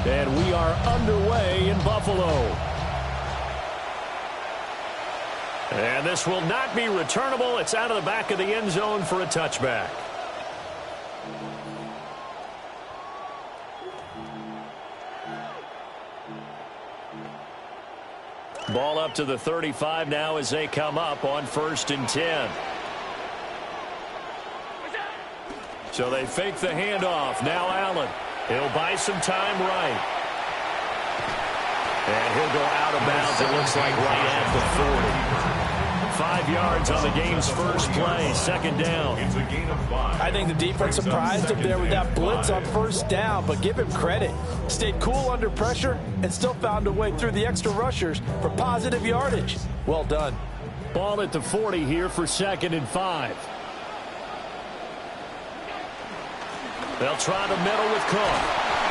And we are underway in Buffalo. And this will not be returnable. It's out of the back of the end zone for a touchback. Ball up to the 35 now as they come up on 1st and 10. So they fake the handoff. Now Allen. He'll buy some time right. And he'll go out of bounds, it looks like, right at the 40. 5 yards on the game's first play, 2nd down. I think the defense surprised him there with that blitz on 1st down, but give him credit. Stayed cool under pressure and still found a way through the extra rushers for positive yardage. Well done. Ball at the 40 here for 2nd and 5. They'll try the middle with Cook.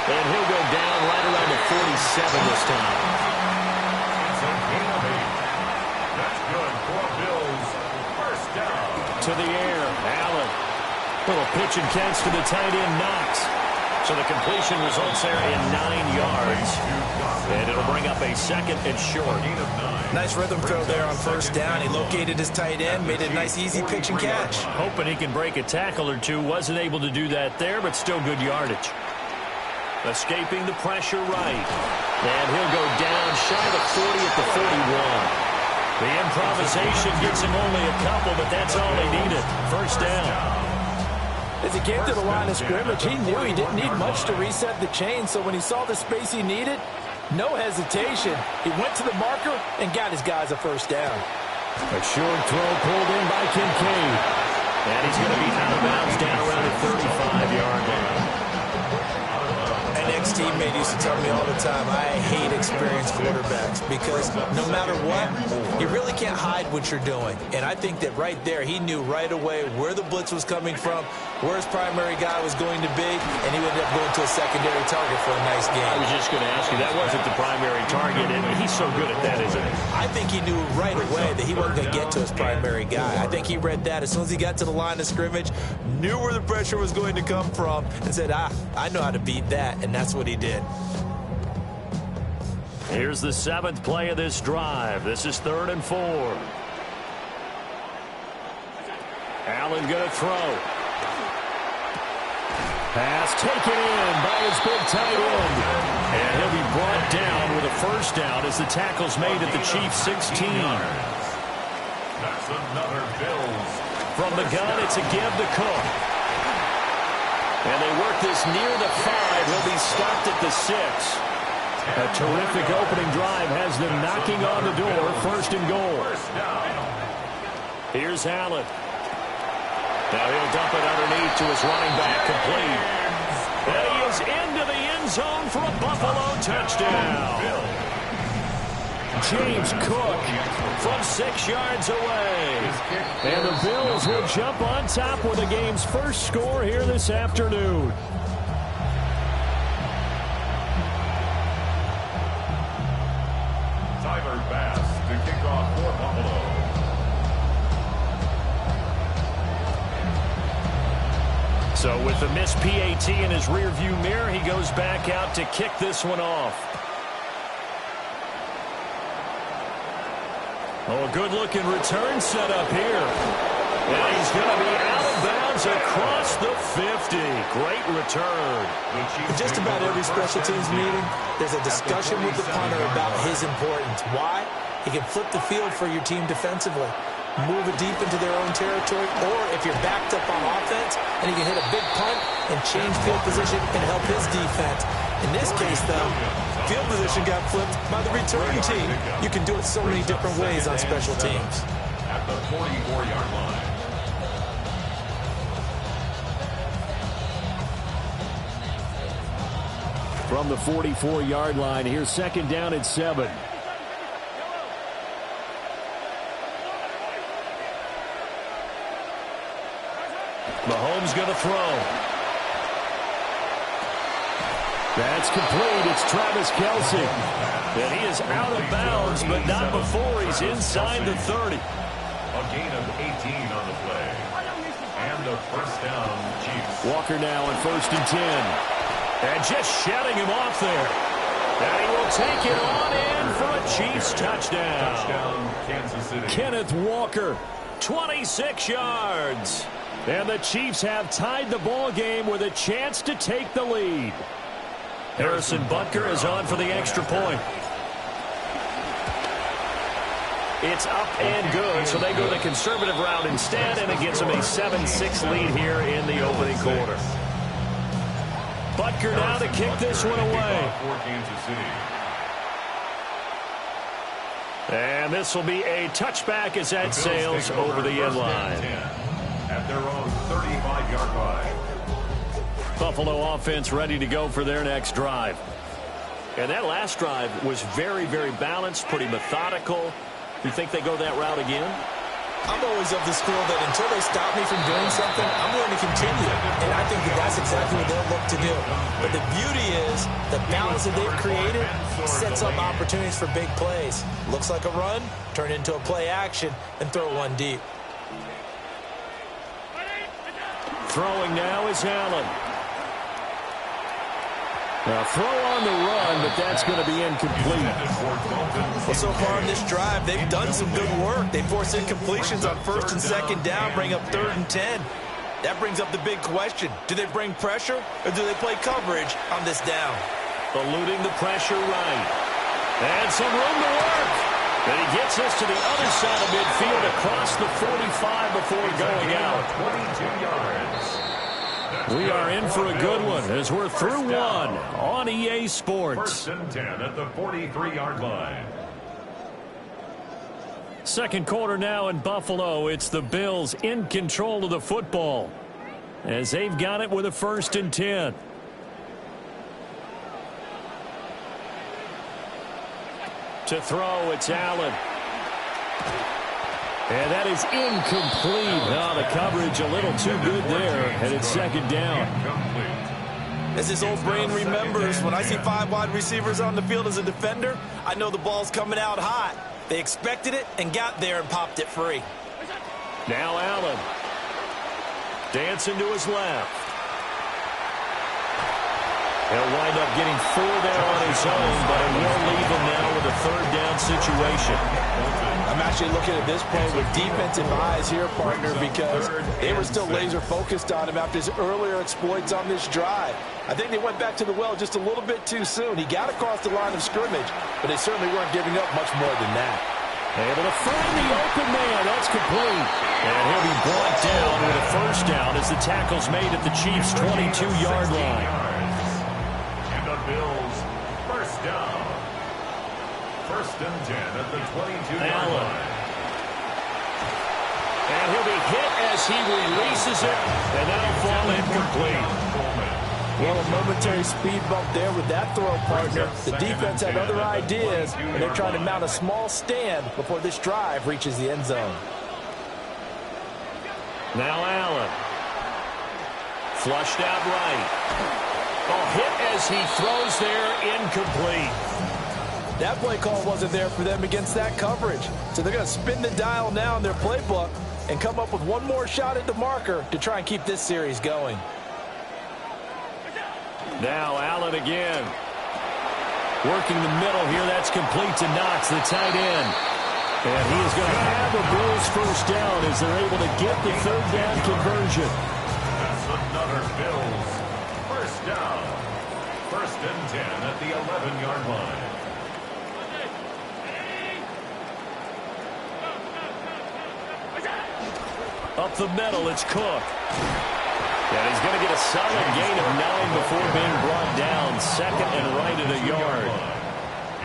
And he'll go down right around the 47 this time. It's a gain of 8. That's good for Bills. 1st down. To the air. Allen. Little pitch and catch to the tight end, Knox. So the completion results there in 9 yards. And it'll bring up a 2nd and short. Nice rhythm throw there on 1st down. He located his tight end, made it a nice easy pitch and catch. Hoping he can break a tackle or two. Wasn't able to do that there, but still good yardage. Escaping the pressure right. And he'll go down shy of the 40 at the 41. The improvisation gets him only a couple, but that's all he needed. 1st down. As he came to the line of scrimmage, he knew he didn't need much to reset the chain, so when he saw the space he needed, no hesitation. He went to the marker and got his guys a 1st down. A short throw pulled in by Kincaid. And he's going to be out of bounds down around the 35-yard line. An ex-teammate used to tell me all the time, I hate experienced quarterbacks because no matter what, you really can't hide what you're doing. And I think that right there, he knew right away where the blitz was coming from, where his primary guy was going to be, and he would end up going to a secondary target for a nice game. I was just going to ask you, that wasn't the primary target, and he's so good at that, isn't he? I think he knew right away that he wasn't going to get to his primary guy. I think he read that as soon as he got to the line of scrimmage, knew where the pressure was going to come from, and said, I know how to beat that, and that's what he did. Here's the 7th play of this drive. This is 3rd and 4. Allen going to throw. Pass taken in by his big tight end. And he'll be brought down with a 1st down as the tackle's made at the Chiefs' 16. That's another Bills. From the gun, it's a give to Cook. And they work this near the 5. He'll be stopped at the 6. A terrific opening drive has them knocking on the door. 1st and goal. Here's Allen. Now he'll dump it underneath to his running back, complete. And he is into the end zone for a Buffalo touchdown. James Cook from 6 yards away. And the Bills will jump on top with the game's first score here this afternoon. Tyler Bass to kick off for Buffalo. So with the missed PAT in his rearview mirror, he goes back out to kick this one off. Oh, a good-looking return set up here. And he's going to be out of bounds across the 50. Great return. In just about every special teams meeting, there's a discussion with the punter about his importance. Why? He can flip the field for your team defensively, move it deep into their own territory, or if you're backed up on offense, and he can hit a big punt and change field position and help his defense. In this case, though, field position got flipped by the return team. You can do it so many different ways on special teams. At the 44-yard line. From the 44-yard line, here's 2nd down at 7. Mahomes going to throw. That's complete. It's Travis Kelce. And he is out of bounds, but not before he's inside the 30. A gain of 18 on the play. And a 1st down, Chiefs. Walker now on 1st and 10. And just shutting him off there. And he will take it on in for a Chiefs touchdown. Touchdown, Kansas City. Kenneth Walker, 26 yards. And the Chiefs have tied the ball game with a chance to take the lead. Harrison Butker is on for the extra point. It's up and good, so they go the conservative route instead, and it gets them a 7-6 lead here in the opening quarter. Butker now to kick this one away. And this will be a touchback as that sails over the end line. At their own 35-yard line. Buffalo offense ready to go for their next drive. And that last drive was very, very balanced, pretty methodical. You think they go that route again? I'm always of the school that until they stop me from doing something, I'm going to continue. And I think that that's exactly what they'll look to do. But the beauty is the balance that they've created sets up opportunities for big plays. Looks like a run, turn into a play action, and throw one deep. Throwing now is Allen. Now throw on the run, but that's going to be incomplete. Well, so far in this drive, they've done some good work. They force incompletions on first and second down, bring up 3rd and 10. That brings up the big question. Do they bring pressure, or do they play coverage on this down? Eluding the pressure right. And some room to work. And he gets us to the other side of midfield across the 45 before going out. 22 yards. We are in for a good one as we're through one on EA Sports. 1st and 10 at the 43-yard line. Second quarter now in Buffalo. It's the Bills in control of the football as they've got it with a 1st and 10. To throw, it's Allen. And that is incomplete. Oh, the coverage a little too good there, and it's 2nd down. As his old brain remembers, when I see 5 wide receivers on the field as a defender, I know the ball's coming out hot. They expected it and got there and popped it free. Now Allen. Dancing to his left. He'll wind up getting 4 there on his own, but it will leave him now with a 3rd down situation. I'm actually looking at this play with defensive eyes here, partner, because they were still laser focused on him after his earlier exploits on this drive. I think they went back to the well just a little bit too soon. He got across the line of scrimmage, but they certainly weren't giving up much more than that. Able to find the open man. That's complete. And he'll be brought down with a 1st down as the tackle's made at the Chiefs' 22-yard line. And the Bills, 1st down. 1st and 10 at the 22-yard line. And he'll be hit as he releases it, and that'll fall incomplete. Well, a momentary speed bump there with that throw, partner. The defense had other ideas, and they're trying to mount a small stand before this drive reaches the end zone. Now Allen. Flushed out right. Oh, hit as he throws there, incomplete. That play call wasn't there for them against that coverage. So they're going to spin the dial now in their playbook and come up with one more shot at the marker to try and keep this series going. Now Allen again. Working the middle here. That's complete to Knox, the tight end. And he is going to have a Bills 1st down as they're able to get the 3rd down conversion. That's another Bills 1st down. 1st and 10 at the 11-yard line. Up the middle, it's Cook. And he's going to get a solid gain of 9 before being brought down. 2nd and right at a yard.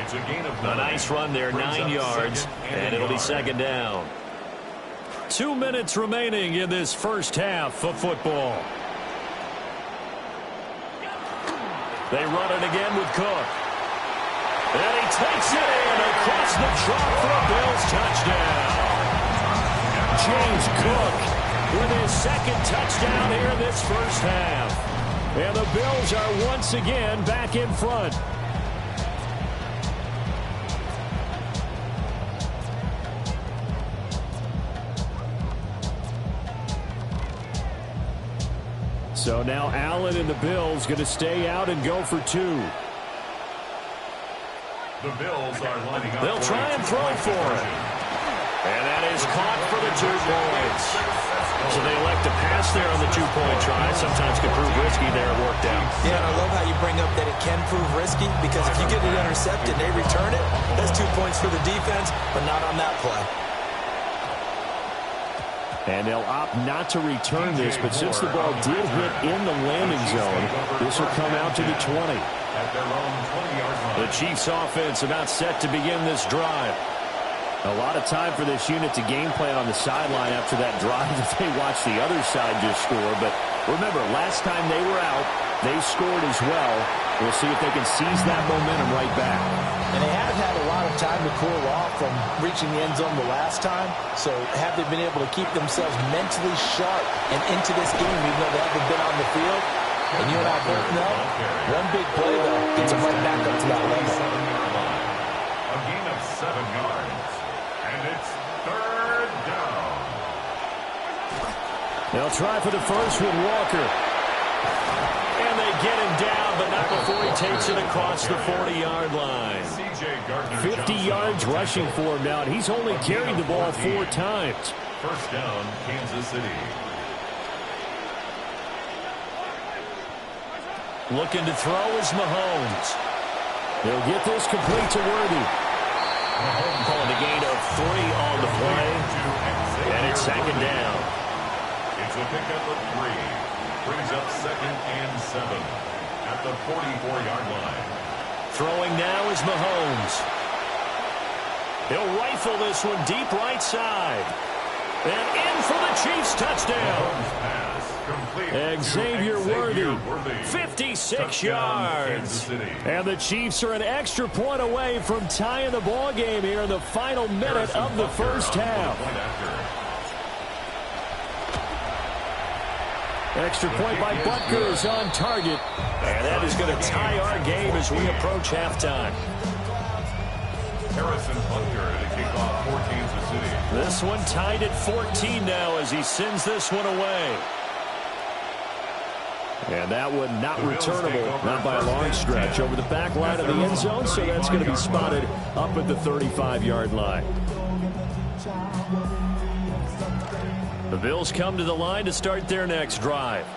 It's a gain of 9. A nice run there, 9 yards, and it'll be 2nd down. 2 minutes remaining in this 1st half of football. They run it again with Cook. And he takes it in across the chalk for a Bills touchdown. James Cook with his 2nd touchdown here in this 1st half. And the Bills are once again back in front. So now Allen and the Bills going to stay out and go for 2. The Bills are lining up. They'll try and throw for it. And that is caught for the 2 points. So they elect to pass there on the 2-point try. Sometimes can prove risky there. It worked out. Yeah, and I love how you bring up that it can prove risky, because if you get it intercepted and they return it, that's 2 points for the defense, but not on that play. And they'll opt not to return this, but since the ball did hit in the landing zone, this will come out to the 20. At their own 20-yard line. The Chiefs offense about set to begin this drive. A lot of time for this unit to game plan on the sideline after that drive if they watch the other side just score. But remember, last time they were out, they scored as well. We'll see if they can seize that momentum right back. And they haven't had a lot of time to cool off from reaching the end zone the last time. So have they been able to keep themselves mentally sharp and into this game, even though they haven't been on the field? And you and I both know, one big play, though, gets them right back up to that level. A gain of 7 yards. And it's 3rd down. They'll try for the first with Walker. And they get him down, but not before he takes it across the 40-yard line. 50 yards rushing for him now, and he's only carried the ball 4 times. First down, Kansas City. Looking to throw is Mahomes. They'll get this complete to Worthy. Calling a gain of 3 on the play. And it's 2nd down. It's a pickup of 3. Brings up 2nd and 7 at the 44-yard line. Throwing now is Mahomes. He'll rifle this one deep right side. And in for the Chiefs touchdown. Xavier Worthy, 56 yards. And the Chiefs are an extra point away from tying the ball game here in the final minute of the first half. Extra point by Butker is on target. And that is going to tie our game as we approach halftime. Harrison Butker to kick off for Kansas City. This one tied at 14 now as he sends this one away. And that one not returnable, not by a long stretch, over the back line of the end zone, so that's going to be spotted up at the 35-yard line. The Bills come to the line to start their next drive.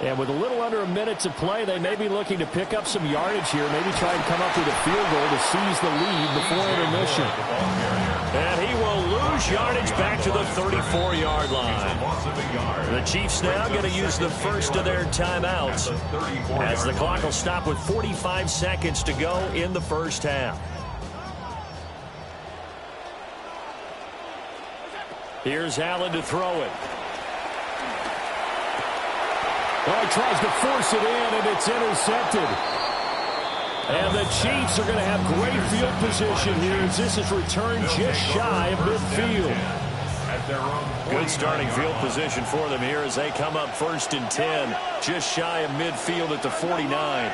And with a little under a minute to play, they may be looking to pick up some yardage here, maybe try and come up with a field goal to seize the lead before intermission. And he will lose yardage back to the 34-yard line. The Chiefs now going to use the first of their timeouts as the clock will stop with 45 seconds to go in the first half. Here's Allen to throw it. Oh, he tries to force it in, and it's intercepted. And the Chiefs are going to have great field position here as this is returned just shy of midfield. Good starting field position for them here as they come up 1st and 10, just shy of midfield at the 49.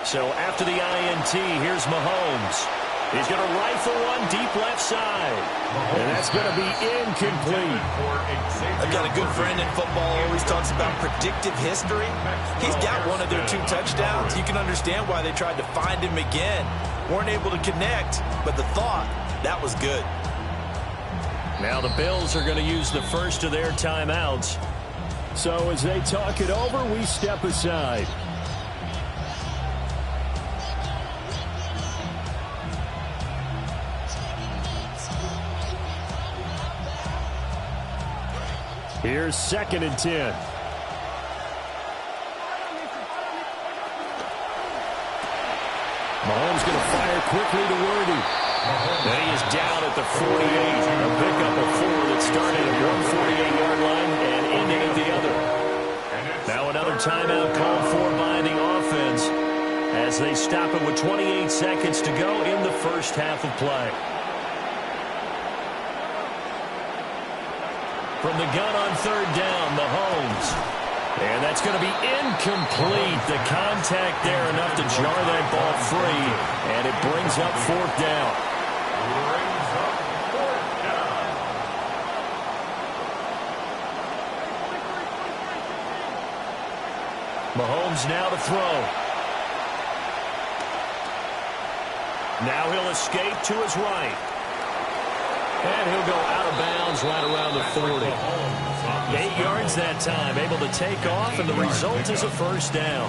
So after the INT, here's Mahomes. He's going to rifle one deep left side. And that's going to be incomplete. I've got a good friend in football, always talks about predictive history. He's got one of their 2 touchdowns. You can understand why they tried to find him again. Weren't able to connect, but the thought, that was good. Now the Bills are going to use the first of their timeouts. So as they talk it over, we step aside. Here's 2nd and 10. Mahomes going to fire quickly to Worthy. And he is down at the 48. A pickup of 4 that started at one 48-yard line and ended at the other. Now another timeout called for by the offense as they stop it with 28 seconds to go in the first half of play. From the gun on 3rd down, Mahomes. And that's going to be incomplete. The contact there enough to jar that ball free. And it brings up 4th down. Mahomes now to throw. Now he'll escape to his right. And he'll go out of bounds right around the 40. 8 yards that time, able to take off, and the result is a first down.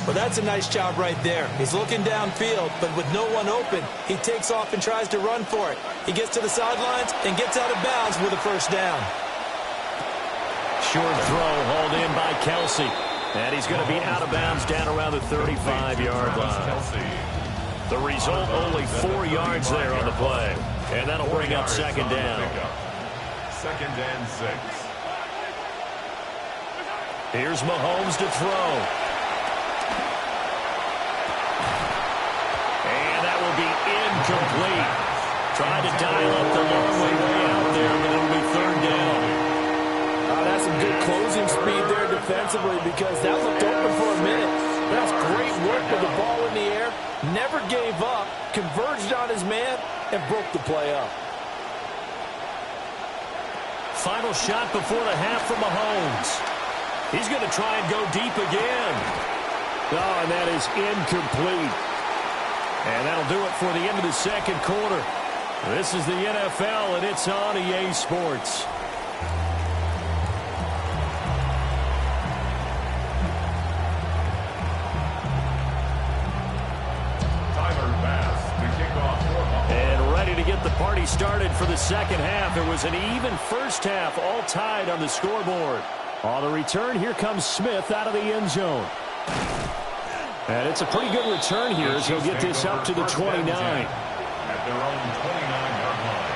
Well, that's a nice job right there. He's looking downfield, but with no one open, he takes off and tries to run for it. He gets to the sidelines and gets out of bounds with a first down. Short throw hauled in by Kelsey. And he's going to be out of bounds down around the 35-yard line. The result, only 4 yards there on the play. And that'll bring up second down. Second and 6. Here's Mahomes to throw. And that will be incomplete. Tried to dial up the long way out there, but it'll be third down. That's some good closing speed there defensively, because that looked open for a minute. That's great work with the ball in the air. Never gave up, converged on his man, and broke the play up. Final shot before the half from Mahomes. He's going to try and go deep again. Oh, and that is incomplete. And that'll do it for the end of the second quarter. This is the NFL, and it's on EA Sports. And ready to get the party started for the second half. It was an even first half, all tied on the scoreboard. On the return, here comes Smith out of the end zone. And it's a pretty good return here as he'll get this up to the 29. At their own 29-yard line.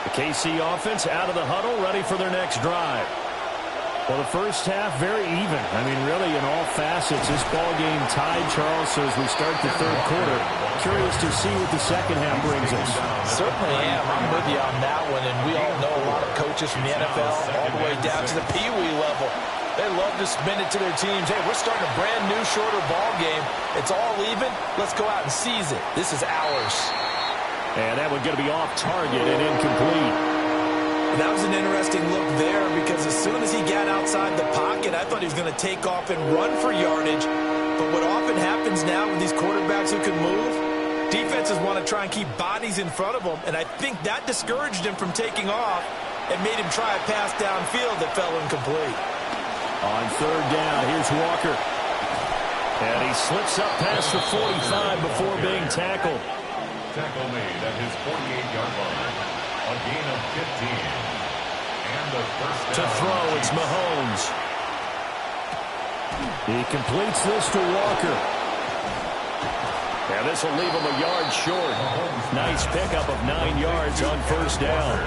The KC offense out of the huddle, ready for their next drive. Well, the first half, very even. I mean, really, in all facets, this ball game tied, Charles. So as we start the third quarter, curious to see what the second half brings us. Certainly am. I'm with you on that one. And we all know a lot of coaches from the NFL all the way down to the Pee-wee level. They love to spin it to their teams. Hey, we're starting a brand new, shorter ball game. It's all even. Let's go out and seize it. This is ours. And that one's going to be off target and incomplete. That was an interesting look there, because as soon as he got outside the pocket, I thought he was going to take off and run for yardage. But what often happens now with these quarterbacks who can move, defenses want to try and keep bodies in front of them, and I think that discouraged him from taking off and made him try a pass downfield that fell incomplete. On third down, here's Walker. And he slips up past the 45 before being tackled. Tackle made at his 48-yard line. A gain of 15. And the first down. To throw, it's Mahomes. He completes this to Walker. And this will leave him a yard short. Nice pickup of 9 yards on first down.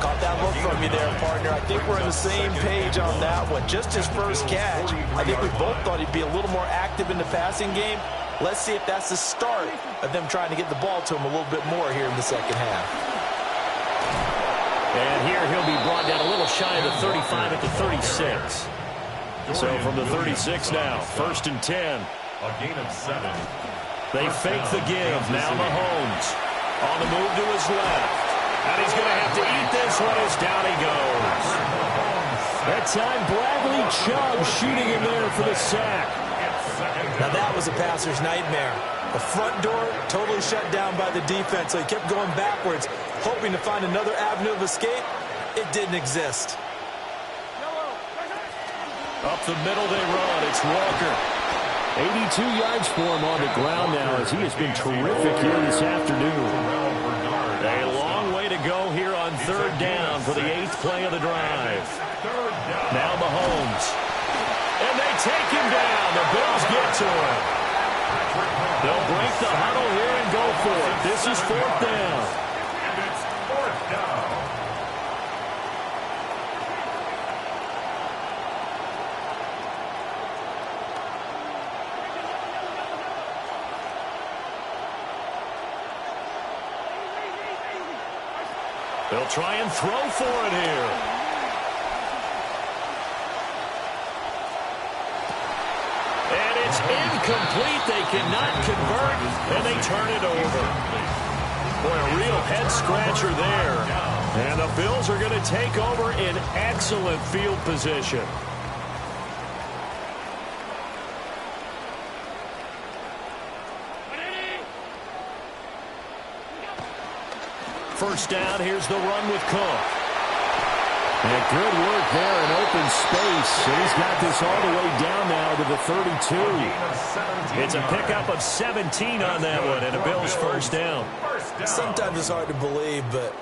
Caught that look from you there, partner. I think we're on the same page on that one. Just his first catch. I think we both thought he'd be a little more active in the passing game. Let's see if that's the start of them trying to get the ball to him a little bit more here in the second half. And here he'll be brought down a little shy of the 35 at the 36. So from the 36 now, first and 10. A gain of 7. They fake the give. Now Mahomes on the move to his left. And he's going to have to eat this one as down he goes. That time, Bradley Chubb shooting him there for the sack. Now that was a passer's nightmare. The front door totally shut down by the defense, so he kept going backwards, hoping to find another avenue of escape. It didn't exist. Up the middle they run. It's Walker. 82 yards for him on the ground now, as he has been terrific here this afternoon. A long way to go here on third down for the 8th play of the drive. Now Mahomes. And they take him down. The Bills get to him. They'll break the huddle here and go for it. This is fourth down. And it's fourth down. They'll try and throw for it here. And it's incomplete. They cannot convert, and they turn it over. Boy, a real head-scratcher there. And the Bills are going to take over in excellent field position. first down. Here's the run with Cook. And good work there in open space. And he's got this all the way down now to the 32. It's a pickup of 17 on that one, and a Bills first down. Sometimes it's hard to believe, but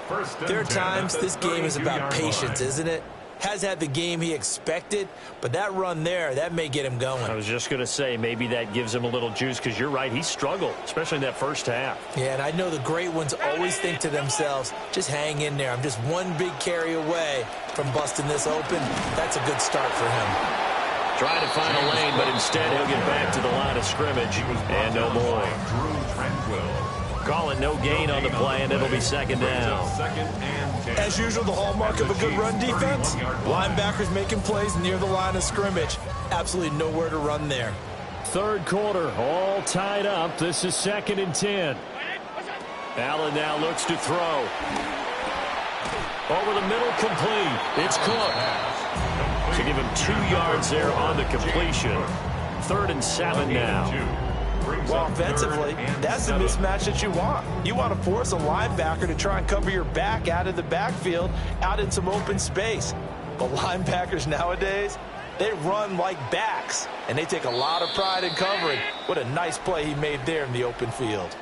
there are times this game is about patience, isn't it? Has had the game he expected, but that run there, that may get him going. I was just going to say, maybe that gives him a little juice, because you're right, he struggled, especially in that first half. Yeah, and I know the great ones always think to themselves, just hang in there. I'm just one big carry away from busting this open. That's a good start for him. Trying to find a lane, but instead he'll get back to the line of scrimmage, and no more. Call it no gain on the play, and it'll be second down. As usual, the hallmark of a good run defense, linebackers making plays near the line of scrimmage. Absolutely nowhere to run there. Third quarter, all tied up. This is 2nd and 10. Allen now looks to throw. Over the middle, complete. It's Cook. To give him 2 yards there on the completion. 3rd and 7 now. Well, offensively, that's the mismatch that you want. You want to force a linebacker to try and cover your back out of the backfield, out in some open space. But linebackers nowadays, they run like backs, and they take a lot of pride in covering. What a nice play he made there in the open field.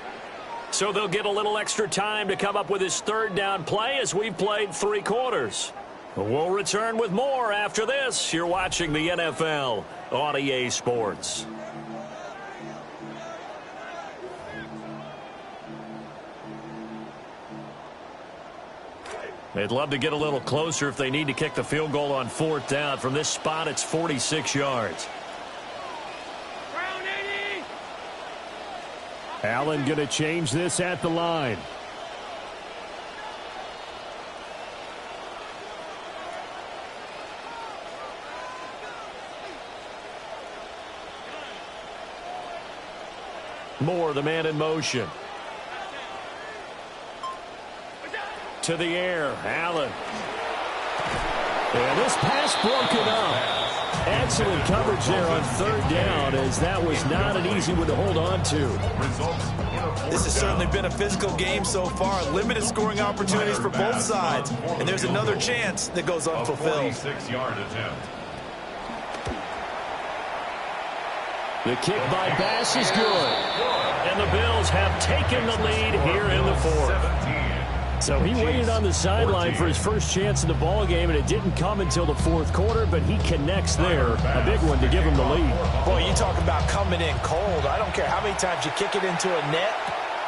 So they'll get a little extra time to come up with his 3rd down play as we've played 3 quarters. We'll return with more after this. You're watching the NFL on EA Sports. They'd love to get a little closer if they need to kick the field goal on 4th down. From this spot, it's 46 yards. Allen going to change this at the line. Moore, the man in motion. To the air, Allen. And this pass broken up. Excellent coverage there on 3rd down, as that was not an easy one to hold on to. This has certainly been a physical game so far. Limited scoring opportunities for both sides. And there's another chance that goes unfulfilled. 46-yard attempt. The kick by Bass is good. And the Bills have taken the lead here in the 4th. So he waited on the sideline for his first chance in the ball game, and it didn't come until the 4th quarter, but he connects there. A big one to give him the lead. Boy, you talk about coming in cold. I don't care how many times you kick it into a net.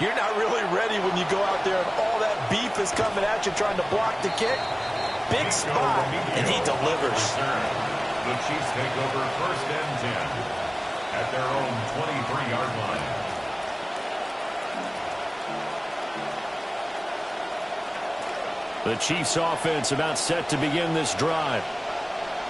You're not really ready when you go out there and all that beef is coming at you trying to block the kick. Big spot, and he delivers. The Chiefs take over 1st and 10 at their own 23-yard line. The Chiefs offense about set to begin this drive.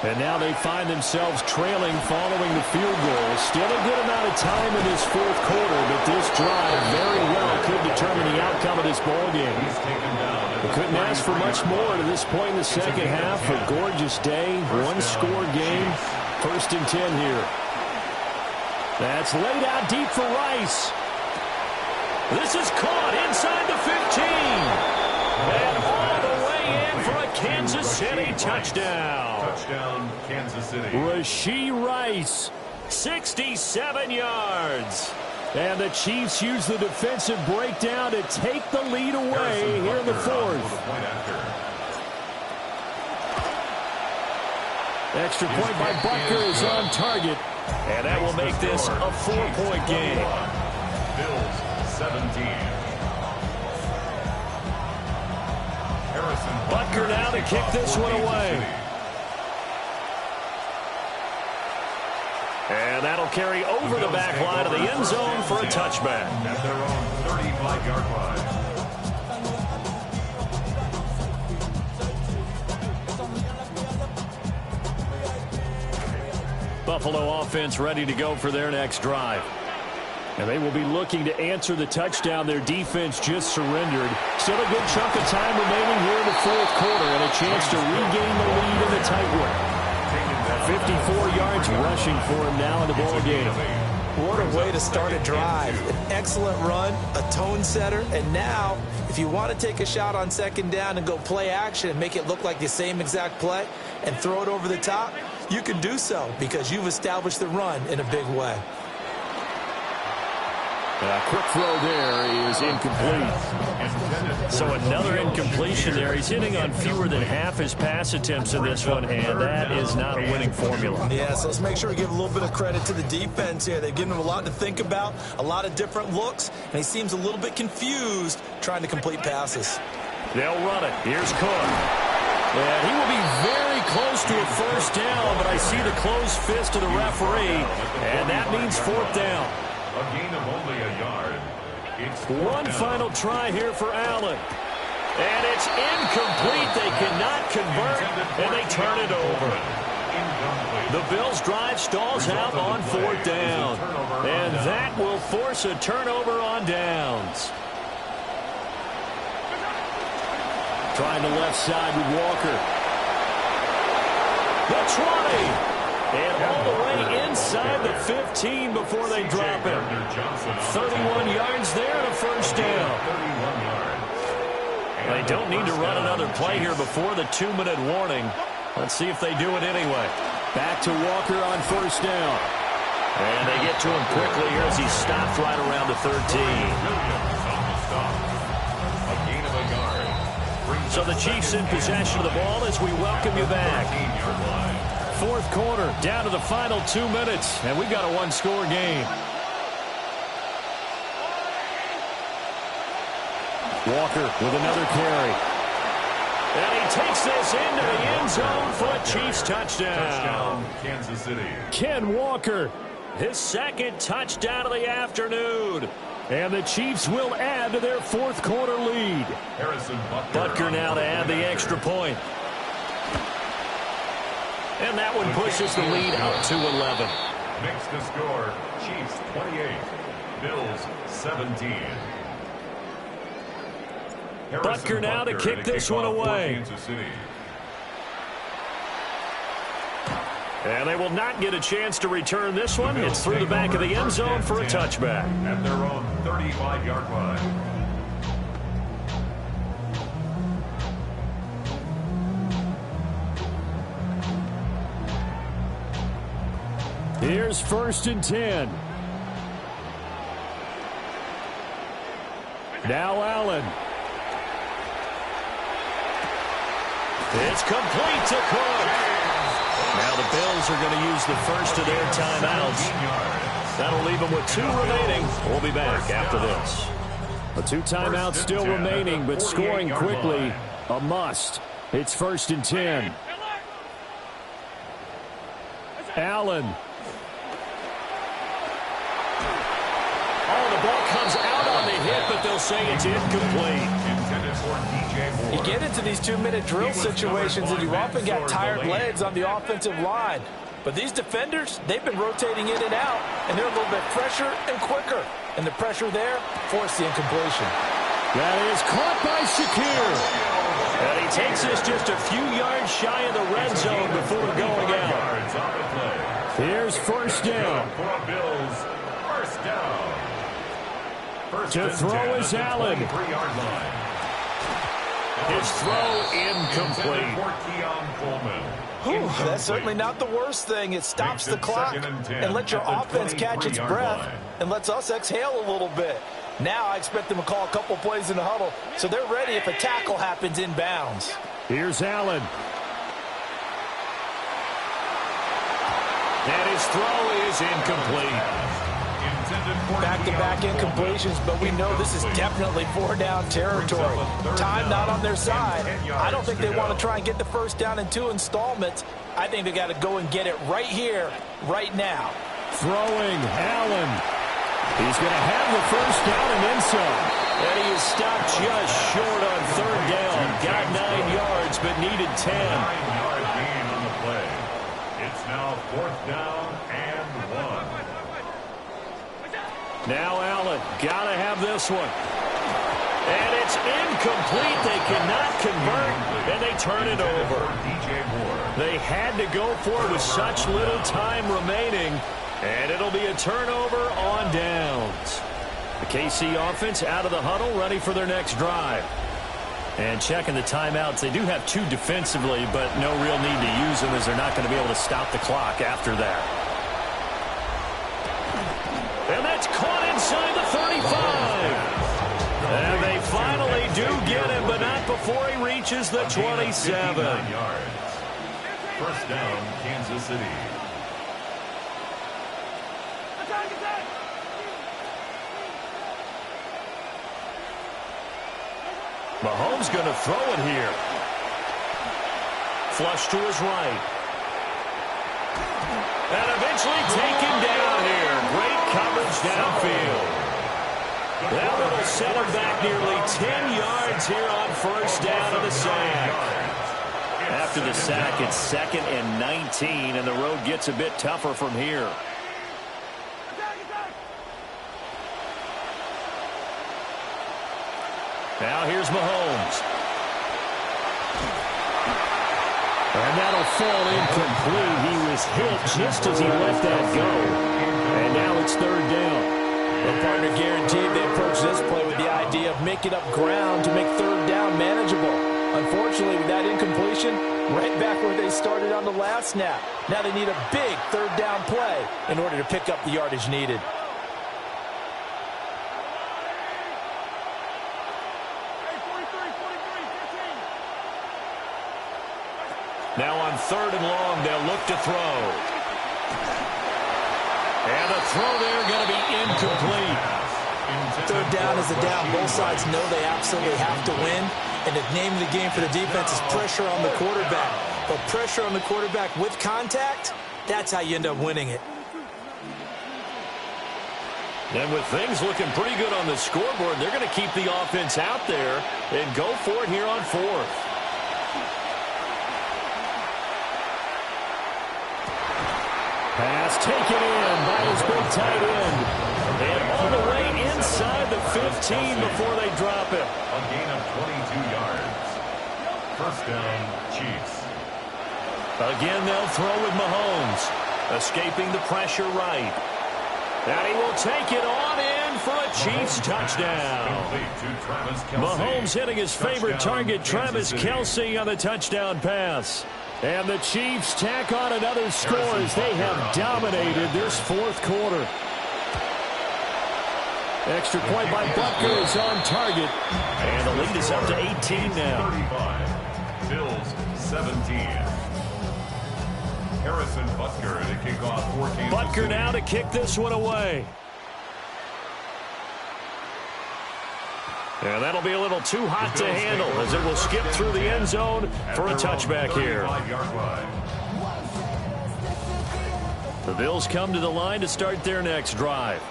And now they find themselves trailing following the field goal. Still a good amount of time in this 4th quarter, but this drive very well could determine the outcome of this ball game. We couldn't ask for much more to this point in the second half. A gorgeous day, one-score game. 1st and 10 here. That's laid out deep for Rice. This is caught inside the 15. And all the way in for a Kansas City touchdown. Touchdown, Kansas City. Rashee Rice. 67 yards. And the Chiefs use the defensive breakdown to take the lead away here in the 4th. Extra point by Butker is on target. And that will make this a 4-point game. Bills 17. Butker now to kick this one away. And that'll carry over the back line of the end zone for a touchback. At their own 35-yard line. Buffalo offense ready to go for their next drive. And they will be looking to answer the touchdown their defense just surrendered. Still a good chunk of time remaining here in the 4th quarter, and a chance to regain the lead in the tight one. 54 yards rushing for him now in the ball game. What a way to start a drive. An excellent run, a tone setter, and now If you want to take a shot on second down and go play action and make it look like the same exact play and throw it over the top, you can do so because you've established the run in a big way. A quick throw there is incomplete. So another incompletion there. He's hitting on fewer than half his pass attempts in this one, and that is not a winning formula. Yeah, so let's make sure we give a little bit of credit to the defense here. They've given him a lot to think about, a lot of different looks, and he seems a little bit confused trying to complete passes. They'll run it. Here's Cook. And he will be very close to a first down, but I see the closed fist of the referee, and that means fourth down. A gain of only a yard. It's One final try here for Allen. And it's incomplete. They cannot convert, and they turn it over. The Bills' drive stalls out on fourth down. And that will force a turnover on downs. Trying the left side with Walker. The 20. And all the way inside the 15 before they drop it. 31 yards there and a first down. They don't need to run another play here before the 2-minute warning. Let's see if they do it anyway. Back to Walker on first down. And they get to him quickly here as he stopped right around the 13. So the Chiefs in possession of the ball as we welcome you back. Fourth quarter, down to the final 2 minutes, and we've got a one-score game. Walker with another carry. And he takes this into the end zone for a Chiefs touchdown. Kansas City. Ken Walker, his second touchdown of the afternoon. And the Chiefs will add to their fourth quarter lead. Harrison Butker now to add the extra point. And that one pushes the lead up to 11. Makes the score Chiefs 28, Bills 17. Butker now to kick this one away. And they will not get a chance to return this one. It's through the back of the end zone for a touchback. At their own 35-yard line. Here's 1st and 10. Now Allen. It's complete to Cook. Now the Bills are going to use the first of their timeouts. That'll leave them with 2 remaining. We'll be back after this. The 2 timeouts still remaining, but scoring quickly a must. It's 1st and 10. Allen. Oh, the ball comes out on the hit, but they'll say it's incomplete. You get into these 2-minute drill situations, and you often got tired legs on the offensive line. But these defenders, they've been rotating in and out, and they're a little bit fresher and quicker. And the pressure there forced the incompletion. That is caught by Shakir. And he takes this just a few yards shy of the red zone before going out. Here's 1st down. To throw is Allen. His throw incomplete. Whew, that's certainly not the worst thing. It stops the clock and lets your offense catch its breath and lets us exhale a little bit. Now I expect them to call a couple plays in the huddle so they're ready if a tackle happens inbounds. Here's Allen. And his throw is incomplete. Back-to-back incompletions, but we know this is definitely 4-down territory. Time not on their side. I don't think they want to try and get the first down in 2 installments. I think they got to go and get it right here, right now. Throwing, Allen. He's going to have the first down and then some. And he is stopped just short on 3rd down. Got 9 yards, but needed 10. 9-yard gain on the play. It's now 4th down and 1. Now Allen, gotta have this one. And it's incomplete. They cannot convert, and they turn it over. They had to go for it with such little time remaining, and it'll be a turnover on downs. The KC offense out of the huddle, ready for their next drive. And checking the timeouts. They do have 2 defensively, but no real need to use them as they're not going to be able to stop the clock after that. And that's caught inside the 35. And they finally do get him, but not before he reaches the 27. First down, Kansas City. Mahomes going to throw it here. Flush to his right. And eventually taken down here. Great coverage downfield. That one will set him back nearly 10 yards here on first down of the sack. After the sack, it's 2nd and 19, and the road gets a bit tougher from here. Now here's Mahomes. And that'll fall incomplete. He was hit just as he let that go. And now it's 3rd down. The partner guaranteed they approach this play with the idea of making up ground to make 3rd down manageable. Unfortunately, with that incompletion, right back where they started on the last snap. Now they need a big 3rd down play in order to pick up the yardage needed. Now on 3rd and long, they'll look to throw. And the throw there going to be incomplete. 3rd down is a down. Both sides know they absolutely have to win. And the name of the game for the defense is pressure on the quarterback. But pressure on the quarterback with contact, that's how you end up winning it. And with things looking pretty good on the scoreboard, they're going to keep the offense out there and go for it here on 4th. Pass taken in by his big tight end. And all the way inside the 15 before they drop it. A gain of 22 yards. First down, Chiefs. Again, they'll throw with Mahomes. Escaping the pressure right. And he will take it on in for a Chiefs touchdown. Mahomes hitting his favorite target, Travis Kelce, on the touchdown pass. And the Chiefs tack on another score as they have dominated this 4th quarter. Extra point by Butker is on target. And the lead is up to 18 now. 35. Bills 17. Harrison Butker to kick off for Kansas Butker City. now to kick this one away. And that'll be a little too hot to handle as it will skip through the end zone for a touchback here. The Bills come to the line to start their next drive.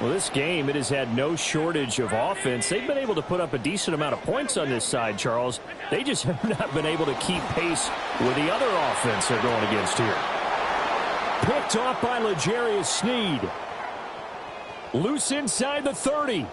Well, this game, it has had no shortage of offense. They've been able to put up a decent amount of points on this side, Charles. They just have not been able to keep pace with the other offense they're going against here. Picked off by L'Jarius Sneed. Loose inside the 30.